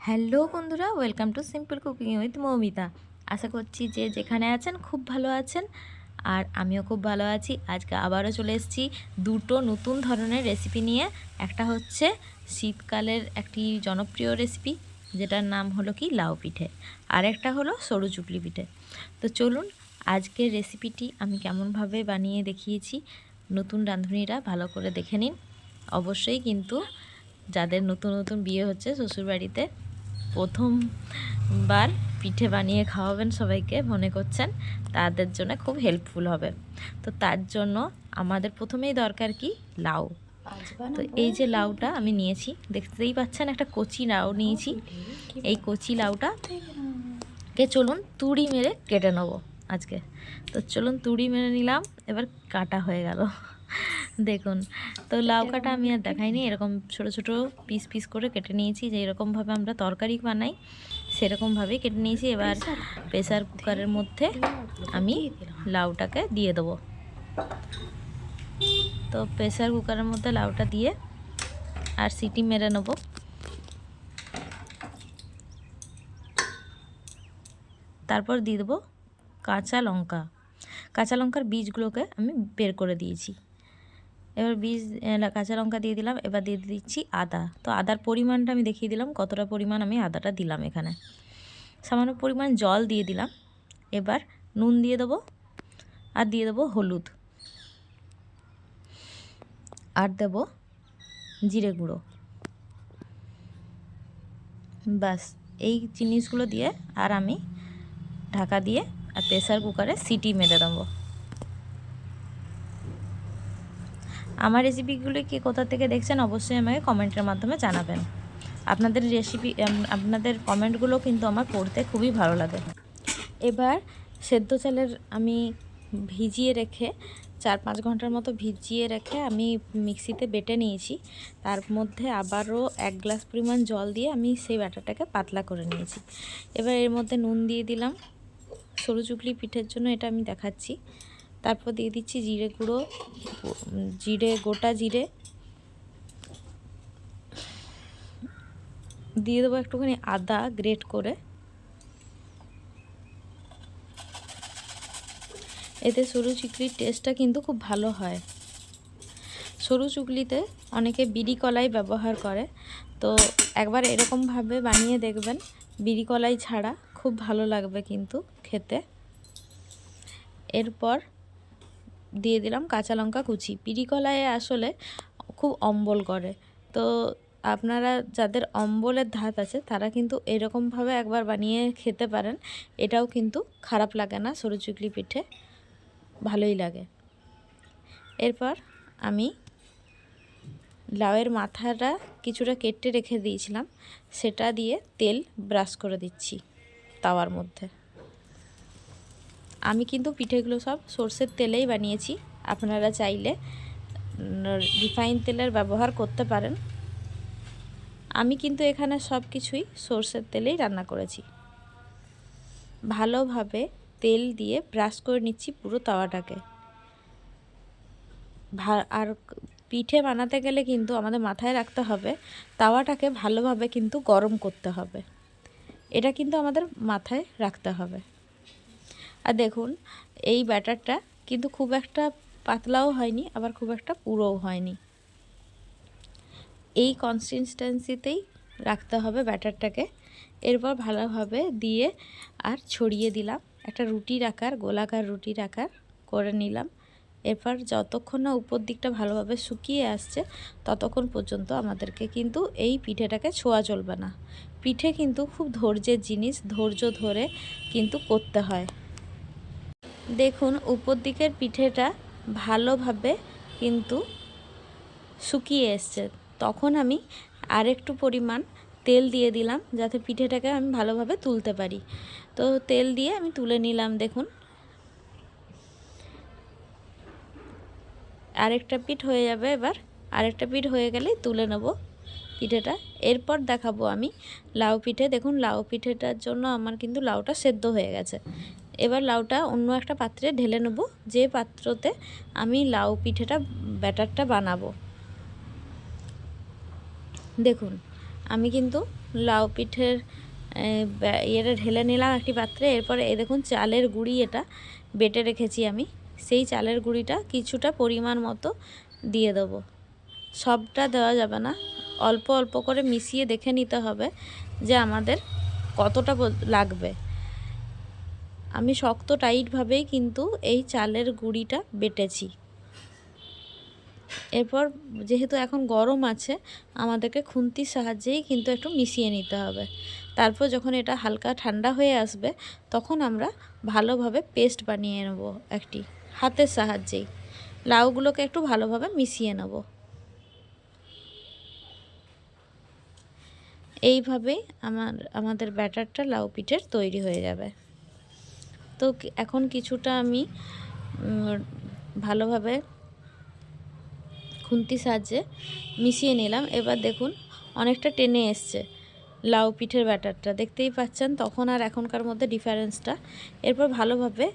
Hello বন্ধুরা, welcome to simple cooking with Moumita. আশা করছি যে যেখানে আছেন খুব ভালো আছেন, আর আমিও খুব ভালো আছি। আজকে আবারও চলে এসেছি দুটো নতুন ধরনের রেসিপি নিয়ে। একটা হচ্ছে শীতকালের একটি জনপ্রিয় রেসিপি, যেটার নাম হলো কি লাউ পিঠে, আর একটা হলো সরু চুকলি পিঠে। তো চলুন আজকের রেসিপিটি আমি কেমনভাবে বানিয়ে দেখিয়েছি নতুন রাঁধুনিরা ভালো করে দেখে নিন। অবশ্যই কিন্তু যাদের নতুন নতুন বিয়ে হচ্ছে শ্বশুরবাড়িতে, প্রথমবার পিঠে বানিয়ে খাওয়াবেন সবাইকে মনে করছেন, তাদের জন্য খুব হেল্পফুল হবে। তো তার জন্য আমাদের প্রথমেই দরকার কি, লাউ। তো এই যে লাউটা আমি নিয়েছি, দেখতেই পাচ্ছেন একটা কচি লাউ নিয়েছি। এই কচি লাউটাকে চলুন তুড়ি মেরে কেটে নেবো আজকে। তো চলুন তুড়ি মেরে নিলাম, এবার কাটা হয়ে গেল। দেখুন, তো লাউ কাটা আমি আর দেখাইনি, এরকম ছোট ছোট পিস পিস করে কেটে নিয়েছি, যে এরকমভাবে আমরা তরকারি বানাই সেরকমভাবেই কেটে নিয়েছি। এবার প্রেসার কুকারের মধ্যে আমি লাউটাকে দিয়ে দেবো। তো প্রেসার কুকারের মধ্যে লাউটা দিয়ে আর সিটি মেরে নেব। তারপর দিয়ে দেবো কাঁচা লঙ্কা। কাঁচা লঙ্কার বীজগুলোকে আমি বের করে দিয়েছি। এবার কাঁচা লঙ্কা দিয়ে দিলাম। এবার দিয়ে দিচ্ছি আদা। তো আদার পরিমাণটা আমি দেখিয়ে দিলাম কতটা পরিমাণ আমি আদাটা দিলাম। এখানে সামান্য পরিমাণ জল দিয়ে দিলাম। এবার নুন দিয়ে দেবো, আর দিয়ে দেবো হলুদ, আর দেবো জিরে গুঁড়ো। ব্যাস এই জিনিসগুলো দিয়ে আর আমি ঢাকা দিয়ে আর প্রেসার কুকারে সিটি মেরে দেবো। আমার রেসিপিগুলি কি কোথা থেকে দেখছেন অবশ্যই আমাকে কমেন্টের মাধ্যমে জানাবেন। আপনাদের কমেন্টগুলো কিন্তু আমার পড়তে খুবই ভালো লাগে। এবার সেদ্ধ চালের আমি ভিজিয়ে রেখে 4-5 ঘন্টার মতো ভিজিয়ে রেখে আমি মিক্সিতে বেটে নিয়েছি। তার মধ্যে আবারও 1 গ্লাস পরিমাণ জল দিয়ে আমি সেই ব্যাটারটাকে পাতলা করে নিয়েছি। এবার এর মধ্যে নুন দিয়ে দিলাম, সরু চুকলি পিঠের জন্য এটা আমি দেখাচ্ছি। তারপর দিয়ে দিচ্ছি জিরে গুঁড়ো, গোটা জিরে দিয়ে দেবো, একটুখানি আদা গ্রেট করে। এতে সরু চুকলির টেস্টটা কিন্তু খুব ভালো হয়। সরু চুকলিতে অনেকে বিড়ি কলাই ব্যবহার করে, তো একবার এরকমভাবে বানিয়ে দেখবেন, বিড়ি কলাই ছাড়া খুব ভালো লাগবে কিন্তু খেতে। এরপর দিয়ে দিলাম কাঁচা লঙ্কা কুচি। বিড়ি কলাইয়ে আসলে খুব অম্বল করে, তো আপনারা যাদের অম্বলের ধাত আছে তারা কিন্তু এরকমভাবে একবার বানিয়ে খেতে পারেন। এটাও কিন্তু খারাপ লাগে না, সরু চুকলি পিঠে ভালোই লাগে। এরপর আমি লাউয়ের মাথাটা কিছুটা কেটে রেখে দিয়েছিলাম, সেটা দিয়ে তেল ব্রাশ করে দিচ্ছি তাওয়ার মধ্যে। আমি কিন্তু পিঠেগুলো সব সর্ষের তেলেই বানিয়েছি, আপনারা চাইলে রিফাইন তেলের ব্যবহার করতে পারেন। আমি কিন্তু এখানে সব কিছুই সর্ষের তেলেই রান্না করেছি। ভালোভাবে তেল দিয়ে ব্রাশ করে নিচ্ছি পুরো তাওয়াটাকে। আর পিঠে বানাতে গেলে কিন্তু আমাদের মাথায় রাখতে হবে, তাওয়াটাকে ভালোভাবে কিন্তু গরম করতে হবে, এটা কিন্তু আমাদের মাথায় রাখতে হবে। আর দেখুন, এই ব্যাটারটা কিন্তু খুব একটা পাতলাও হয়নি, আবার খুব একটা পুরোও হয়নি। এই কনসিস্টেন্সিতেই রাখতে হবে ব্যাটারটাকে। এরপর ভালোভাবে দিয়ে আর ছড়িয়ে দিলাম, একটা রুটির আকার, গোলাকার রুটির আকার করে নিলাম। এরপর যতক্ষণ না উপর দিকটা ভালোভাবে শুকিয়ে আসছে ততক্ষণ পর্যন্ত আমাদেরকে কিন্তু এই পিঠেটাকে ছোঁয়া চলবে না। পিঠে কিন্তু খুব ধৈর্যের জিনিস, ধৈর্য ধরে কিন্তু করতে হয়। দেখুন উপর দিকের পিঠেটা ভালোভাবে কিন্তু শুকিয়ে এসছে, তখন আমি আরেকটু পরিমাণ তেল দিয়ে দিলাম যাতে পিঠেটাকে আমি ভালোভাবে তুলতে পারি। তো তেল দিয়ে আমি তুলে নিলাম। দেখুন আরেকটা পিঠ হয়ে যাবে, এবার আরেকটা পিঠ হয়ে গেলেই তুলে নেব পিঠেটা। এরপর দেখাবো আমি লাউ পিঠে। দেখুন লাউ পিঠেটার জন্য আমার কিন্তু লাউটা সেদ্ধ হয়ে গেছে। এবার লাউটা অন্য একটা পাত্রে ঢেলে নেব, যে পাত্রতে আমি লাউ পিঠেটা ব্যাটারটা বানাবো। দেখুন আমি কিন্তু লাউ পিঠের ইয়েটা ঢেলে নিলাম একটি পাত্রে। এরপরে এই দেখুন চালের গুঁড়ি এটা বেটে রেখেছি আমি, সেই চালের গুঁড়িটা কিছুটা পরিমাণ মতো দিয়ে দেবো। সবটা দেওয়া যাবে না, অল্প অল্প করে মিশিয়ে দেখে নিতে হবে যে আমাদের কতটা লাগবে। আমি শক্ত টাইটভাবেই কিন্তু এই চালের গুঁড়িটা বেটেছি। এরপর যেহেতু এখন গরম আছে, আমাদেরকে খুন্তির সাহায্যেই কিন্তু একটু মিশিয়ে নিতে হবে। তারপর যখন এটা হালকা ঠান্ডা হয়ে আসবে, তখন আমরা ভালোভাবে পেস্ট বানিয়ে নেব একটি হাতের সাহায্যেই। লাউগুলোকে একটু ভালোভাবে মিশিয়ে নেব। এইভাবেই আমাদের ব্যাটারটা লাউ পিঠের তৈরি হয়ে যাবে। তো এখন কিছুটা আমি ভালোভাবে খুন্তির সাহায্যে মিশিয়ে নিলাম। এবার দেখুন অনেকটা টেনে এসছে লাউ পিঠের ব্যাটারটা, দেখতেই পাচ্ছেন তখন আর এখনকার মধ্যে ডিফারেন্সটা। এরপর ভালোভাবে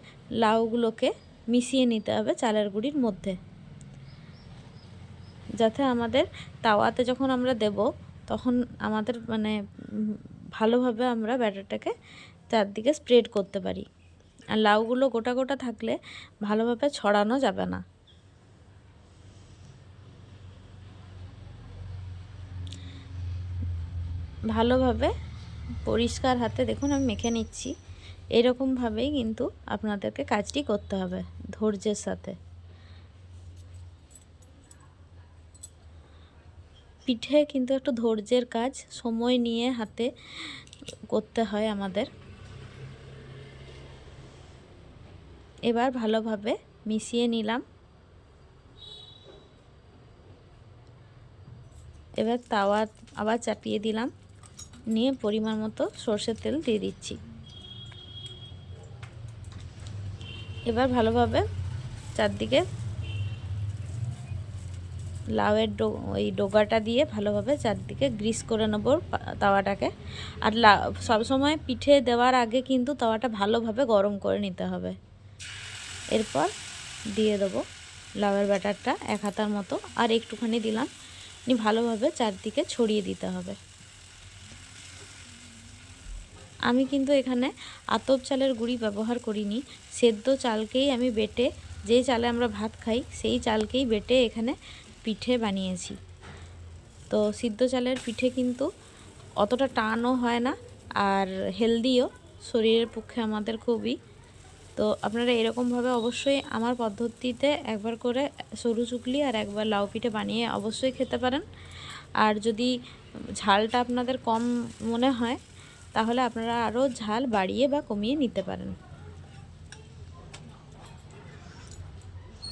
লাউগুলোকে মিশিয়ে নিতে হবে চালের গুঁড়ির মধ্যে, যাতে আমাদের তাওয়াতে যখন আমরা দেব তখন আমাদের ভালোভাবে আমরা ব্যাটারটাকে চারদিকে স্প্রেড করতে পারি। আর লাউগুলো গোটা গোটা থাকলে ভালোভাবে ছড়ানো যাবে না। ভালোভাবে পরিষ্কার হাতে দেখুন আমি মেখে নিচ্ছি। এরকমভাবেই কিন্তু আপনাদেরকে কাজটি করতে হবে ধৈর্যের সাথে। পিঠে কিন্তু একটু ধৈর্যের কাজ, সময় নিয়ে হাতে করতে হয় আমাদের। এবার ভালোভাবে মিশিয়ে নিলাম। এবার তাওয়া আবার চাপিয়ে দিলাম, নিয়ে পরিমাণ মতো সরষের তেল দিয়ে দিচ্ছি। এবার ভালোভাবে চারদিকে লাউয়ের ওই ডোগাটা দিয়ে ভালোভাবে চারদিকে গ্রিস করে নেব তাওয়াটাকে। আর সবসময় পিঠে দেওয়ার আগে কিন্তু তাওয়াটা ভালোভাবে গরম করে নিতে হবে। এরপর দিয়ে দেবো লাউয়ের ব্যাটারটা এক হাতার মতো, আর একটুখানি দিলাম, ভালোভাবে চারদিকে ছড়িয়ে দিতে হবে। আমি কিন্তু এখানে আতপ চালের গুঁড়ি ব্যবহার করিনি, সেদ্ধ চালকেই আমি বেটে, যেই চালে আমরা ভাত খাই সেই চালকেই বেটে এখানে পিঠে বানিয়েছি। তো সিদ্ধ চালের পিঠে কিন্তু অতটা টানও হয় না, আর হেলদিও, শরীরের পক্ষে আমাদের খুবই। তো আপনারা এরকমভাবে অবশ্যই আমার পদ্ধতিতে একবার করে সরু চুকলি আর একবার লাউ পিঠে বানিয়ে অবশ্যই খেতে পারেন। আর যদি ঝালটা আপনাদের কম মনে হয় তাহলে আপনারা আরও ঝাল বাড়িয়ে বা কমিয়ে নিতে পারেন।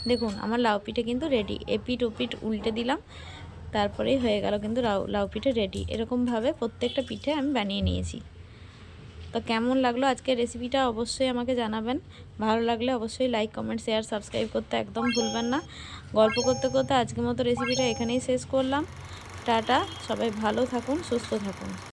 দেখুন আমার লাউ পিঠে কিন্তু রেডি। এপিঠ ওপিঠ উল্টে দিলাম, তারপরেই হয়ে গেল কিন্তু লাউ পিঠে রেডি। এরকমভাবে প্রত্যেকটা পিঠে আমি বানিয়ে নিয়েছি। তো কেমন লাগলো আজকের রেসিপিটা অবশ্যই আমাকে জানাবেন। ভালো লাগলে অবশ্যই লাইক, কমেন্ট, শেয়ার, সাবস্ক্রাইব করতে একদম ভুলবেন না। গল্প করতে করতে আজকের মতো রেসিপিটা এখানেই শেষ করলাম। টাটা, সবাই ভালো থাকুন, সুস্থ থাকুন।